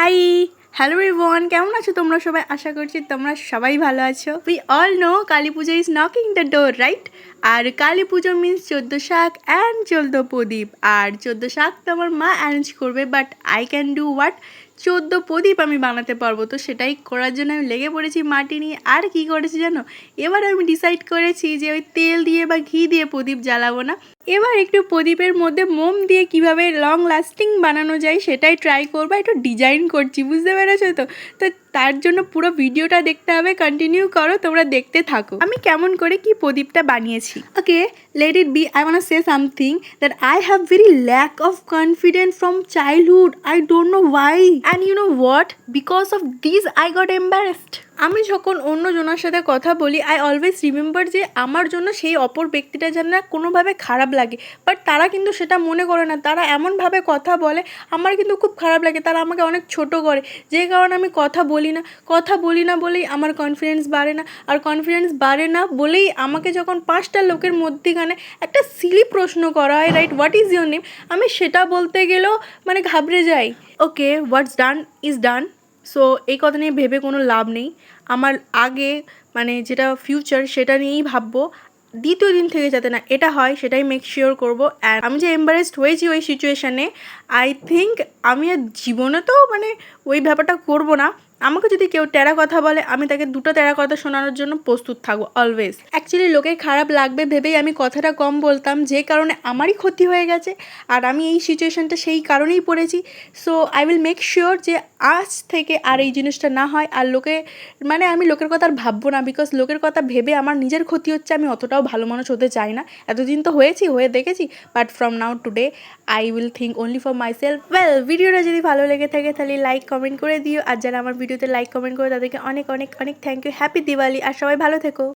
High, hello everyone, কেমন আছো তোমরা সবাই? আশা করছি তোমরা সবাই ভালো আছো। We all know Kali Puja is knocking the door, right? আর কালী পুজো মিন্স 14 শাক অ্যান্ড 14 প্রদীপ। আর 14 শাক তো আমার মা অ্যারেঞ্জ করবে, but I can do what? 14 প্রদীপ আমি বানাতে পারবো। তো সেটাই করার জন্য আমি লেগে পড়েছি মাটি নিয়ে। আর কি করেছি জানো? এবার আমি ডিসাইড করেছি যে ওই তেল দিয়ে বা ঘি দিয়ে প্রদীপ জ্বালাবো না। এবার একটু প্রদীপের মধ্যে মোম দিয়ে কিভাবে লং লাস্টিং বানানো যায় সেটাই ট্রাই করবো। একটু ডিজাইন করছি, বুঝতে পেরেছো তো? তো তার জন্য পুরো ভিডিওটা দেখতে হবে, কন্টিনিউ করো, তোমরা দেখতে থাকো আমি কেমন করে কি প্রদীপটা বানিয়েছি। ওকে, let it be. I wanna say something that I have very lack of confidence from childhood. I don't know why. And you know what? Because of this I got embarrassed. আমি যখন অন্য জনের সাথে কথা বলি আই অলওয়েজ রিমেম্বার যে আমার জন্য সেই অপর ব্যক্তিটা যেন না কোনোভাবে খারাপ লাগে, বাট তারা কিন্তু সেটা মনে করে না। তারা এমনভাবে কথা বলে আমার কিন্তু খুব খারাপ লাগে। তারা আমাকে অনেক ছোট করে, যে কারণে আমি কথা বলি না বলেই আমার কনফিডেন্স বাড়ে না। আর কনফিডেন্স বাড়ে না বলেই আমাকে যখন 5টা লোকের মধ্যেখানে একটা সিলি প্রশ্ন করা হয়, right, what is your name, আমি সেটা বলতে গেলেও মানে ঘাবড়ে যাই। ওকে, হোয়াটস ডান ইজ ডান। সো এই কথা নিয়ে ভেবে কোনো লাভ নেই। আমার আগে মানে যেটা ফিউচার সেটা নিয়েই ভাববো। দ্বিতীয় দিন থেকে যাতে না এটা হয় সেটাই মেক শিওর করবো। অ্যান্ড আমি যে এম্বারেসড হয়েছি ওই সিচুয়েশানে, আই থিঙ্ক আমি আর জীবনে তো মানে ওই ব্যাপারটা করবো না। আমাকে যদি কেউ টেরা কথা বলে আমি তাকে 2টো টেরা কথা শোনানোর জন্য প্রস্তুত থাকবো অলওয়েজ। অ্যাকচুয়ালি লোকের খারাপ লাগবে ভেবেই আমি কথাটা কম বলতাম, যে কারণে আমারই ক্ষতি হয়ে গেছে। আর আমি এই সিচুয়েশানটা সেই কারণেই পড়েছি। So I will make sure যে আজ থেকে আর এই জিনিসটা না হয়। আর মানে আমি লোকের কথা আর ভাববো না, বিকজ লোকের কথা ভেবে আমার নিজের ক্ষতি হচ্ছে। আমি অতটাও ভালো মানুষ হতে চাই না। এতদিন তো হয়ে দেখেছি, but from now today I will think only for my self. Well, ভিডিওটা যদি ভালো লেগে থাকে তাহলে লাইক কমেন্ট করে দিও। আর যারা আমার ভিডিওতে লাইক কমেন্ট করে তাদেরকে অনেক অনেক অনেক থ্যাংক ইউ। হ্যাপি দিওয়ালি, আর সবাই ভালো থেকো।